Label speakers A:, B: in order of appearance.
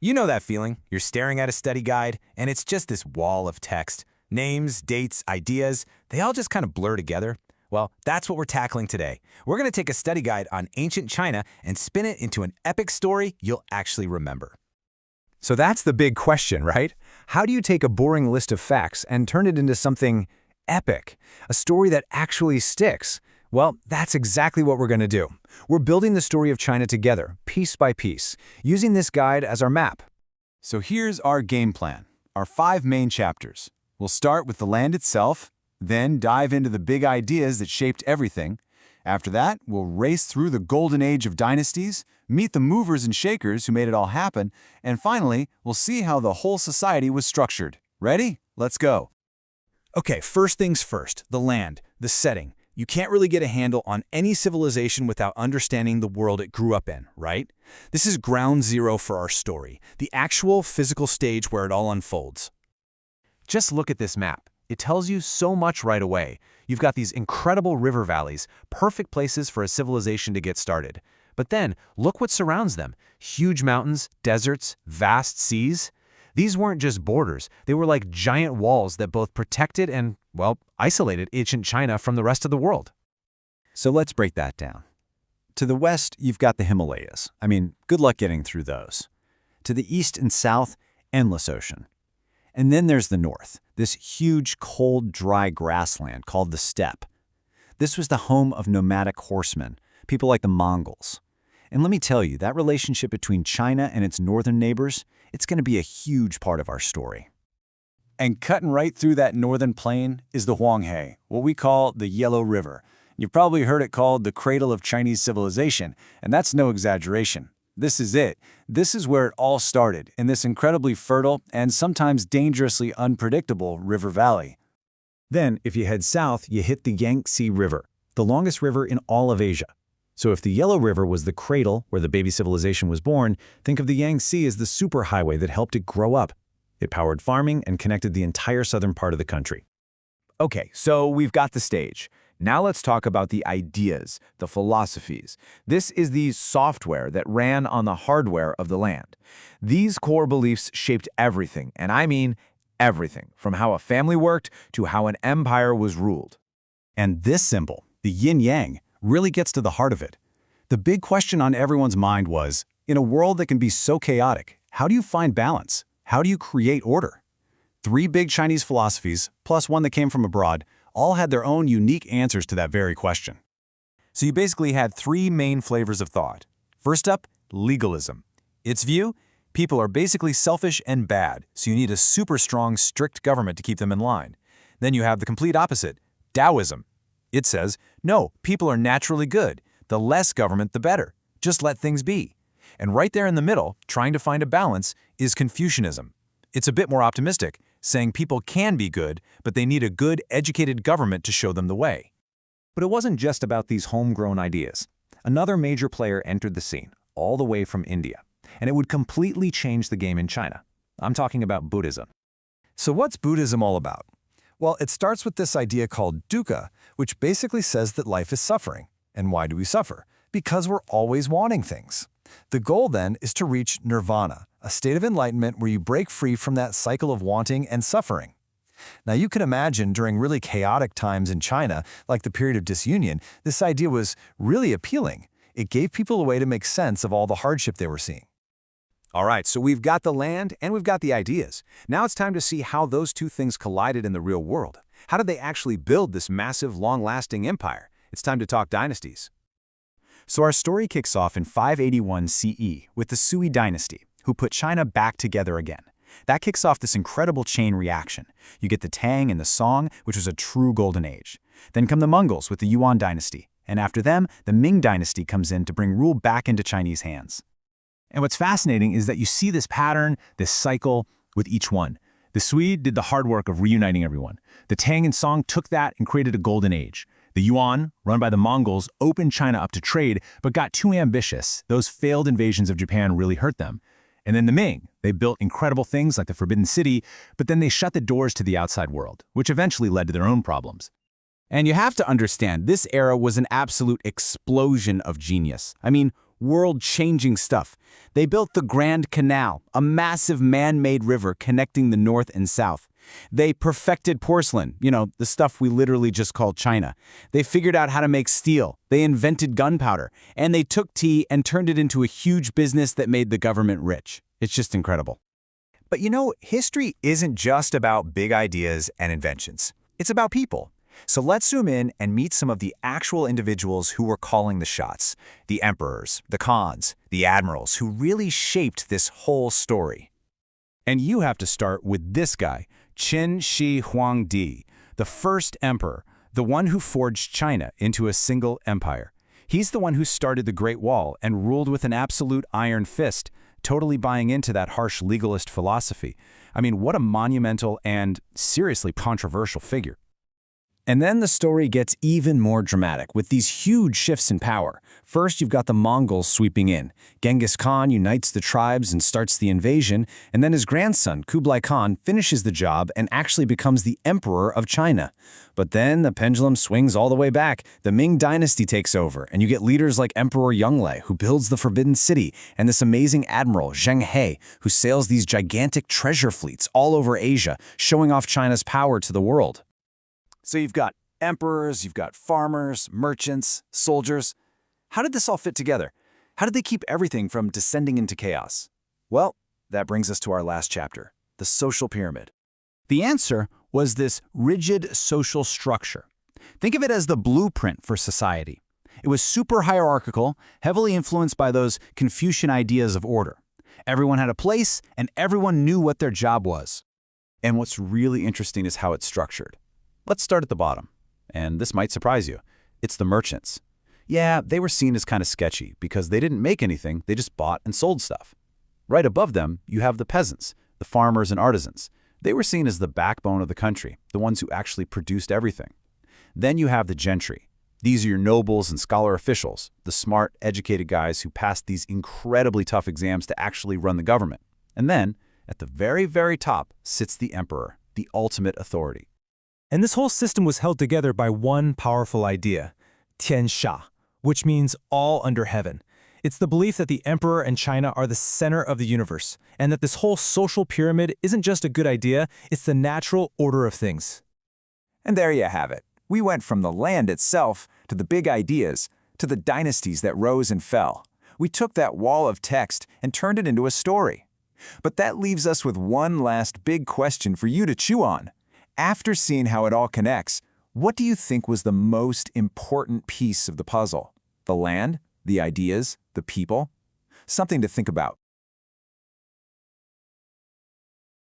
A: You know that feeling. You're staring at a study guide, and it's just this wall of text. Names, dates, ideas, they all just kind of blur together. Well, that's what we're tackling today. We're going to take a study guide on ancient China and spin it into an epic story you'll actually remember.
B: So that's the big question, right? How do you take a boring list of facts and turn it into something epic? A story that actually sticks? Well, that's exactly what we're going to do. We're building the story of China together, piece by piece, using this guide as our map.
C: So here's our game plan, our 5 main chapters. We'll start with the land itself, then dive into the big ideas that shaped everything. After that, we'll race through the golden age of dynasties, meet the movers and shakers who made it all happen, and finally, we'll see how the whole society was structured. Ready? Let's go.
D: Okay, first things first, the land, the setting. You can't really get a handle on any civilization without understanding the world it grew up in, right? This is ground zero for our story, the actual physical stage where it all unfolds.
E: Just look at this map. It tells you so much right away. You've got these incredible river valleys, perfect places for a civilization to get started. But then, look what surrounds them. Huge mountains, deserts, vast seas. These weren't just borders. They were like giant walls that both protected and, well, isolated ancient China from the rest of the world.
C: So let's break that down. To the west, you've got the Himalayas. Good luck getting through those. To the east and south, endless ocean. And then there's the north, this huge, cold, dry grassland called the steppe. This was the home of nomadic horsemen, people like the Mongols. And let me tell you, that relationship between China and its northern neighbors, it's going to be a huge part of our story. And cutting right through that northern plain is the Huanghe, what we call the Yellow River. You've probably heard it called the cradle of Chinese civilization, and that's no exaggeration. This is it. This is where it all started, in this incredibly fertile and sometimes dangerously unpredictable river valley.
B: Then, if you head south, you hit the Yangtze River, the longest river in all of Asia. So if the Yellow River was the cradle where the baby civilization was born, think of the Yangtze as the superhighway that helped it grow up. It powered farming and connected the entire southern part of the country.
A: Okay, so we've got the stage. Now let's talk about the ideas, the philosophies. This is the software that ran on the hardware of the land. These core beliefs shaped everything, and I mean everything, from how a family worked to how an empire was ruled.
C: And this symbol, the yin-yang, really gets to the heart of it. The big question on everyone's mind was, in a world that can be so chaotic, how do you find balance? How do you create order? 3 big Chinese philosophies, plus one that came from abroad, all had their own unique answers to that very question.
E: So you basically had 3 main flavors of thought. First up, legalism. Its view, people are basically selfish and bad, so you need a super strong, strict government to keep them in line. Then you have the complete opposite, Taoism. It says, no, people are naturally good. The less government, the better. Just let things be. And right there in the middle, trying to find a balance, is Confucianism. It's a bit more optimistic, saying people can be good, but they need a good, educated government to show them the way.
B: But it wasn't just about these homegrown ideas. Another major player entered the scene, all the way from India, and it would completely change the game in China. I'm talking about Buddhism.
D: So what's Buddhism all about? Well, it starts with this idea called dukkha, which basically says that life is suffering. And why do we suffer? Because we're always wanting things. The goal then is to reach nirvana, a state of enlightenment where you break free from that cycle of wanting and suffering. Now you can imagine during really chaotic times in China, like the period of disunion, this idea was really appealing. It gave people a way to make sense of all the hardship they were seeing.
B: All right, so we've got the land and we've got the ideas. Now it's time to see how those two things collided in the real world. How did they actually build this massive, long-lasting empire? It's time to talk dynasties.
C: So our story kicks off in 581 CE with the Sui dynasty, who put China back together again. That kicks off this incredible chain reaction. You get the Tang and the Song, which was a true golden age. Then come the Mongols with the Yuan dynasty, and after them, the Ming dynasty comes in to bring rule back into Chinese hands. And what's fascinating is that you see this pattern, this cycle, with each one. The Sui did the hard work of reuniting everyone. The Tang and Song took that and created a golden age. The Yuan, run by the Mongols, opened China up to trade, but got too ambitious. Those failed invasions of Japan really hurt them. And then the Ming, they built incredible things like the Forbidden City, but then they shut the doors to the outside world, which eventually led to their own problems.
A: And you have to understand, this era was an absolute explosion of genius. world-changing stuff. They built the Grand Canal, a massive man-made river connecting the North and South. They perfected porcelain, the stuff we literally just call China. They figured out how to make steel. They invented gunpowder. And they took tea and turned it into a huge business that made the government rich. It's just incredible.
B: But history isn't just about big ideas and inventions. It's about people. So let's zoom in and meet some of the actual individuals who were calling the shots. The emperors, the khans, the admirals who really shaped this whole story.
A: And you have to start with this guy, Qin Shi Huangdi, the first emperor, the one who forged China into a single empire. He's the one who started the Great Wall and ruled with an absolute iron fist, totally buying into that harsh legalist philosophy. I mean, what a monumental and seriously controversial figure.
B: And then the story gets even more dramatic with these huge shifts in power. First, you've got the Mongols sweeping in. Genghis Khan unites the tribes and starts the invasion, and then his grandson, Kublai Khan, finishes the job and actually becomes the emperor of China. But then the pendulum swings all the way back. The Ming dynasty takes over, and you get leaders like Emperor Yongle, who builds the Forbidden City, and this amazing admiral, Zheng He, who sails these gigantic treasure fleets all over Asia, showing off China's power to the world.
E: So you've got emperors, you've got farmers, merchants, soldiers. How did this all fit together? How did they keep everything from descending into chaos? Well, that brings us to our last chapter, the social pyramid.
A: The answer was this rigid social structure. Think of it as the blueprint for society. It was super hierarchical, heavily influenced by those Confucian ideas of order. Everyone had a place, and everyone knew what their job was.
E: And what's really interesting is how it's structured. Let's start at the bottom. And this might surprise you. It's the merchants. Yeah, they were seen as kind of sketchy because they didn't make anything, they just bought and sold stuff. Right above them, you have the peasants, the farmers and artisans. They were seen as the backbone of the country, the ones who actually produced everything. Then you have the gentry. These are your nobles and scholar officials, the smart, educated guys who passed these incredibly tough exams to actually run the government. And then, at the very, very top, sits the emperor, the ultimate authority.
F: And this whole system was held together by one powerful idea, Tiansha, which means all under heaven. It's the belief that the emperor and China are the center of the universe, and that this whole social pyramid isn't just a good idea, it's the natural order of things.
B: And there you have it. We went from the land itself to the big ideas, to the dynasties that rose and fell. We took that wall of text and turned it into a story. But that leaves us with one last big question for you to chew on. After seeing how it all connects, what do you think was the most important piece of the puzzle? The land? The ideas? The people? Something to think about.